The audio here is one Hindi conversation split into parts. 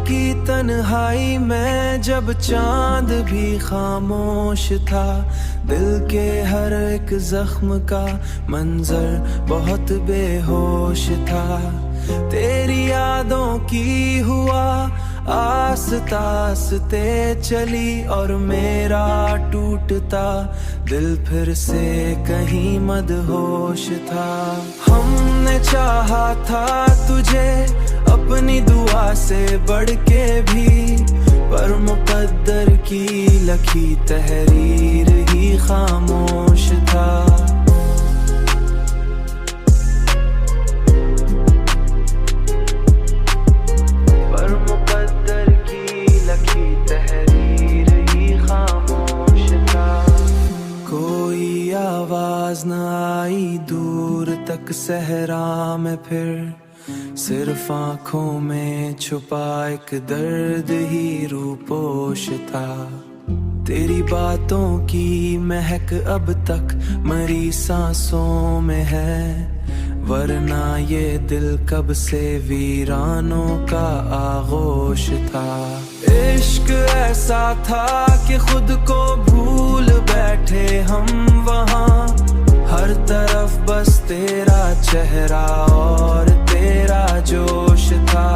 की तन्हाई में जब चांद भी खामोश था, दिल के हर एक जख्म का मंजर बहुत बेहोश था। तेरी यादों की हुआ आस्ता आस्ते चली और मेरा टूटता दिल फिर से कहीं मदहोश था। हमने चाहा था तुझे अपनी दुआ से बढ़ के भी, पर मुकद्दर की लखी तहरीर ही खामोश था। आवाज न आई दूर तक सहरा में, फिर सिर्फ आंखों में छुपा एक दर्द ही रूपोश था। तेरी बातों की महक अब तक मरी सांसों में है, वरना ये दिल कब से वीरानों का आगोश था। इश्क ऐसा था कि खुद को भूल बैठे हम वहाँ, हर तरफ बस तेरा चेहरा और तेरा जोश था।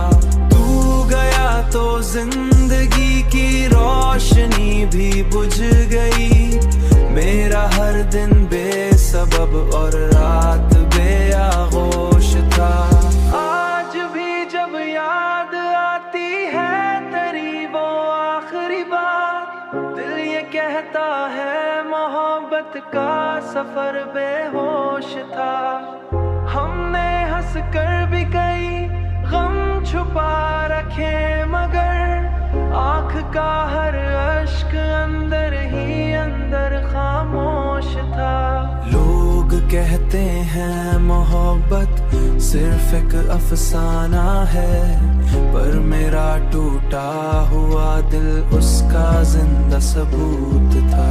तू गया तो जिंदगी की रोशनी भी बुझ गई, मेरा हर दिन बेसबब और रात बेआगोश था। आज भी जब याद आती है तेरी वो आखिरी बात, दिल ये कहता है मोहब्बत का सफर बेहोश था। हमने हंस कर भी कई गम छुपा रखे, मगर आँख का हर अश्क अंदर ही अंदर खामोश था। लोग कहते हैं मोहब्बत सिर्फ एक अफसाना है, पर मेरा टूटा हुआ दिल उसका जिंदा सबूत था।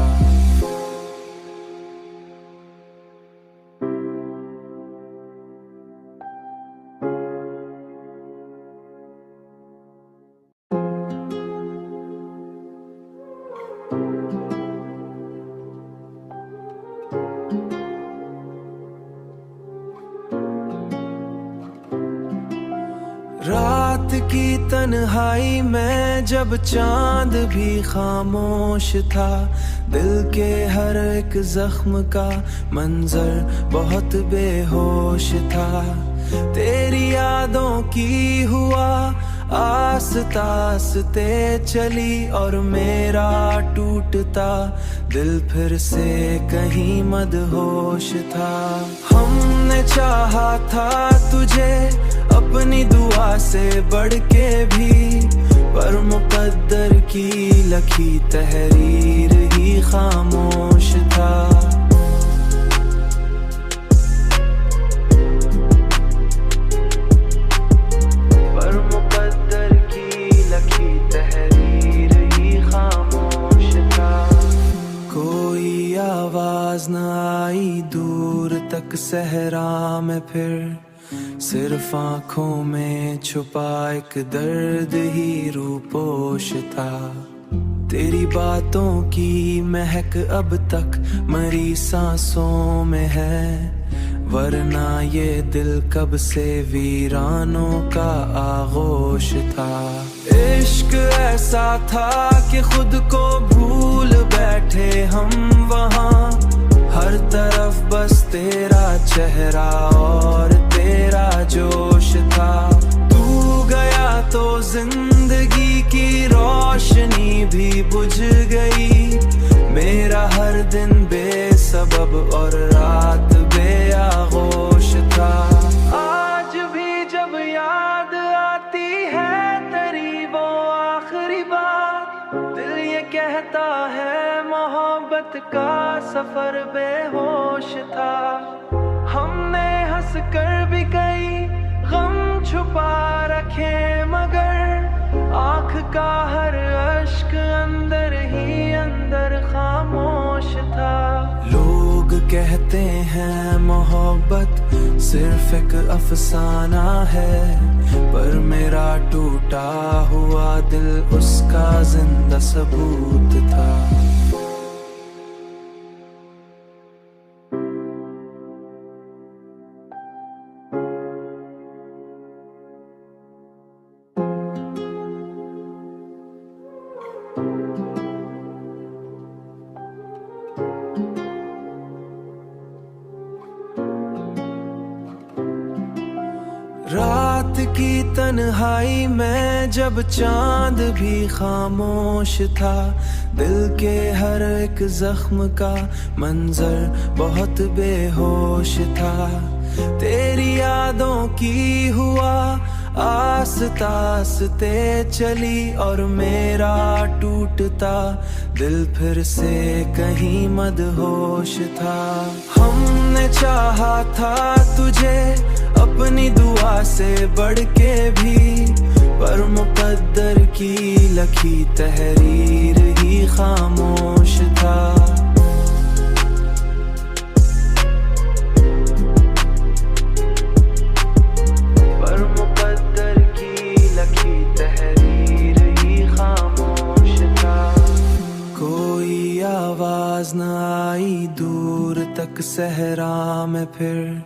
रात की तन्हाई में जब चांद भी खामोश था, दिल के हर एक जख्म का मंजर बहुत बेहोश था। तेरी यादों की हुआ आस्ता आस्ते चली और मेरा टूटता दिल फिर से कहीं मदहोश था। हमने चाहा था तुझे अपनी दुआ से बढ़ के भी, पर मुकद्दर की लखी तहरीर ही खामोश था। आवाज न आई दूर तक सहरा में, फिर सिर्फ आंखों में छुपा एक दर्द ही रूपोश था। तेरी बातों की महक अब तक मरी सांसों में है, वरना ये दिल कब से वीरानों का आगोश था। इश्क ऐसा था कि खुद को भूल बैठे हम वहाँ, हर तरफ बस तेरा चेहरा और तेरा जोश था। तू गया तो जिंदगी की रोशनी भी बुझ गई, मेरा हर दिन बेसबब और रात बेआगोश था। आज भी जब याद आती है तेरी वो आखिरी बात, दिल ये कहता है मोहब्बत का सफर बेहोश था। हमने हंस कर भी कई गम छुपा रखे, मगर आँख का हर अश्क अंदर ही अंदर खामोश था। लोग कहते हैं मोहब्बत सिर्फ एक अफसाना है, पर मेरा टूटा हुआ दिल उसका जिंदा सबूत था। रात की तन्हाई में जब चांद भी खामोश था, दिल के हर एक जख्म का मंजर बहुत बेहोश था। तेरी यादों की हुआ आस्ता आस्ते चली और मेरा टूटता दिल फिर से कहीं मदहोश था। हमने चाहा था तुझे अपनी दुआ से बढ़ के भी, पर मुकद्दर की लखी तहरीर ही खामोश था। पर मुकद्दर की लखी तहरीर ही खामोश था। कोई आवाज न आई दूर तक सहरा में, फिर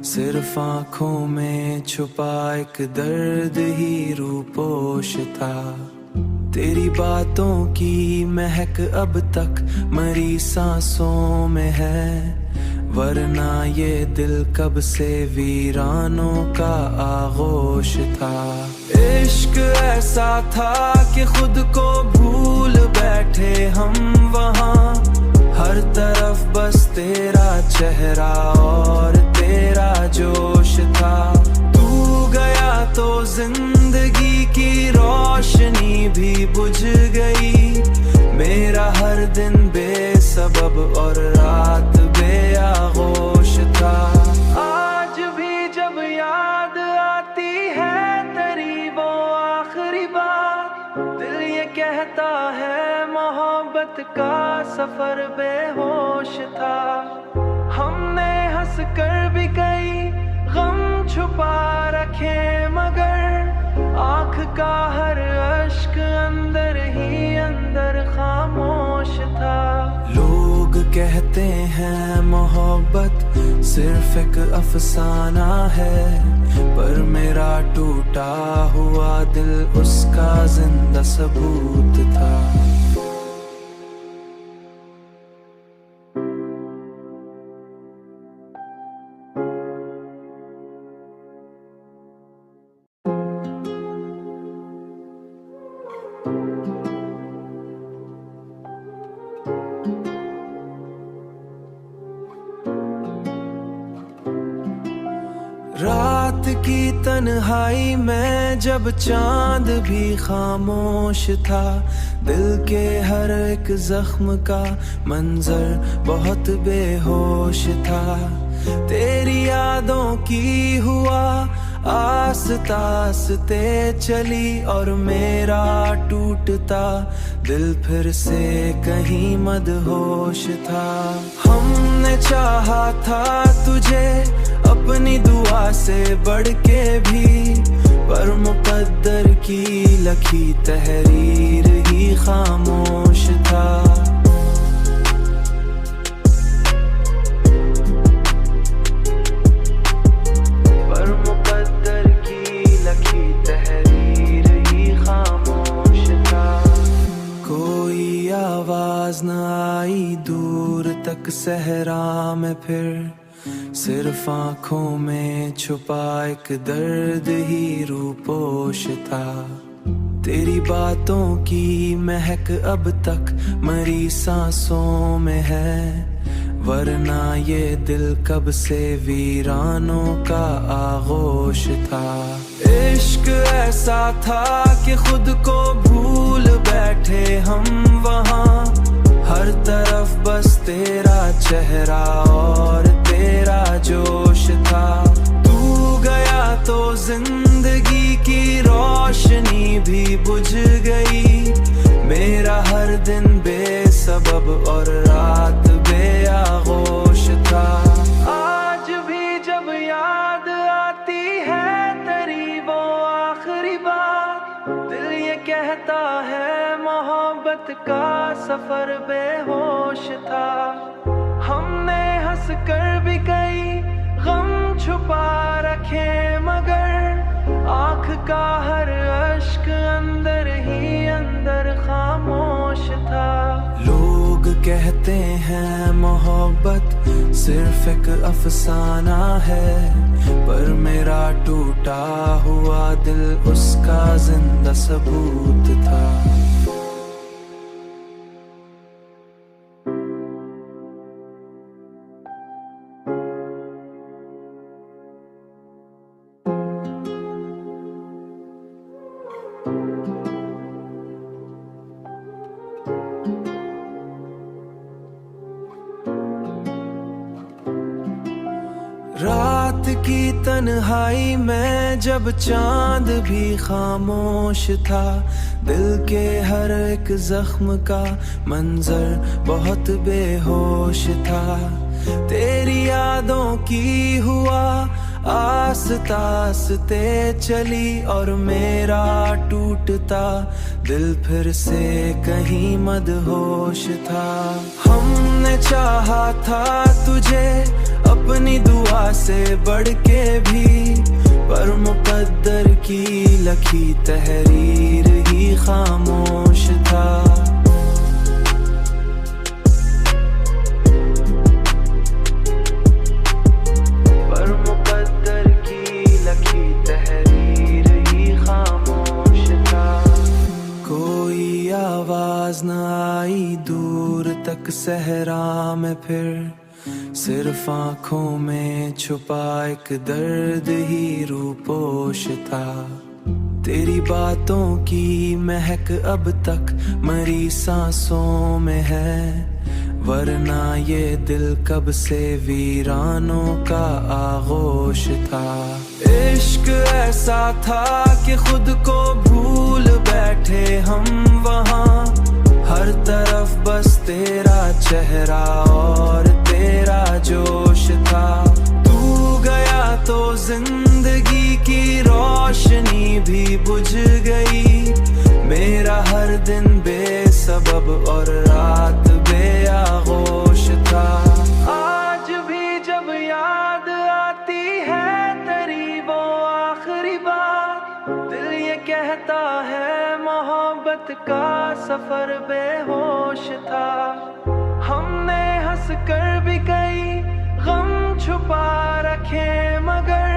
सिर्फ आंखों में छुपा एक दर्द ही रूपोश था। तेरी बातों की महक अब तक मरी सांसों में है, वरना ये दिल कब से वीरानों का आगोश था। इश्क ऐसा था कि खुद को भूल बैठे हम वहाँ, हर तरफ बस तेरा चेहरा और तेरा जोश था। तू गया तो जिंदगी की रोशनी भी बुझ गई, मेरा हर दिन बेसबब और रात बेआगोश था। आज भी जब याद आती है तेरी वो आखिरी बात, दिल ये कहता है मोहब्बत का सफर बेहोश था। हमने हंस कर भी कई गम छुपा रखे, मगर आँख का हर अश्क अंदर ही अंदर खामोश था। लोग कहते हैं मोहब्बत सिर्फ एक अफसाना है, पर मेरा टूटा हुआ दिल उसका जिंदा सबूत था। रात की तन्हाई में जब चांद भी खामोश था, दिल के हर एक जख्म का मंजर बहुत बेहोश था। तेरी यादों की हुआ आस्ता आस्ते चली और मेरा टूटता दिल फिर से कहीं मदहोश था। हमने चाहा था तुझे अपनी दुआ से बढ़ के भी, पर मुकद्दर की लखी तहरीर ही खामोश था। पर मुकद्दर की लखी तहरीर ही खामोश था। कोई आवाज न आई दूर तक सहरा में, फिर सिर्फ आंखों में छुपा एक दर्द ही रूपोश था। तेरी बातों की महक अब तक मरी सांसों में है, वरना ये दिल कब से वीरानों का आगोश था। इश्क ऐसा था कि खुद को भूल बैठे हम वहाँ, हर तरफ बस तेरा चेहरा और तेरा जोश था। तू गया तो जिंदगी की रोशनी भी बुझ गई, मेरा हर दिन बेसबब और रात बेआगोश था। आज भी जब याद आती है तेरी वो है मोहब्बत का सफर बेहोश था। हमने हंस कर भी कई गम छुपा रखे, मगर आँख का हर अश्क अंदर ही अंदर खामोश था। लोग कहते हैं मोहब्बत सिर्फ एक अफसाना है, पर मेरा टूटा हुआ दिल उसका जिंदा सबूत था। रात की तन्हाई में जब चांद भी खामोश था, दिल के हर एक जख्म का मंजर बहुत बेहोश था। तेरी यादों की हुआ आस्ता आस्ते चली और मेरा टूटता दिल फिर से कहीं मदहोश था। हमने चाहा था तुझे अपनी दुआ से बढ़ के भी, पर मुकद्दर की लखी तहरीर ही खामोश था। पर मुकद्दर की लखी तहरीर ही खामोश था। कोई आवाज न आई दूर तक सहरा में, फिर सिर्फ आँखों में छुपा एक दर्द ही रूपोश था। तेरी बातों की महक अब तक मरी सांसों में है, वरना ये दिल कब से वीरानों का आगोश था। इश्क ऐसा था कि खुद को भूल बैठे हम वहाँ, हर तरफ बस तेरा चेहरा और तेरा जोश था। तू गया तो जिंदगी की रोशनी भी बुझ गई, मेरा हर दिन बेसबब और रात बेआगोश था। आज भी जब याद आती है तेरी वो आखिरी बात, दिल ये कहता है मोहब्बत का सफर बेहोश था। हमने हंस कर भी कई गम छुपा रखे, मगर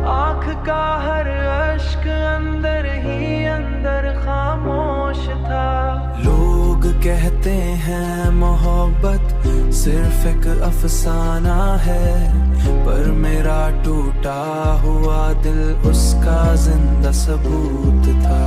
आँख का हर अश्क अंदर ही अंदर खामोश था। लोग कहते हैं मोहब्बत सिर्फ एक अफसाना है, पर मेरा टूटा हुआ दिल उसका जिंदा सबूत था।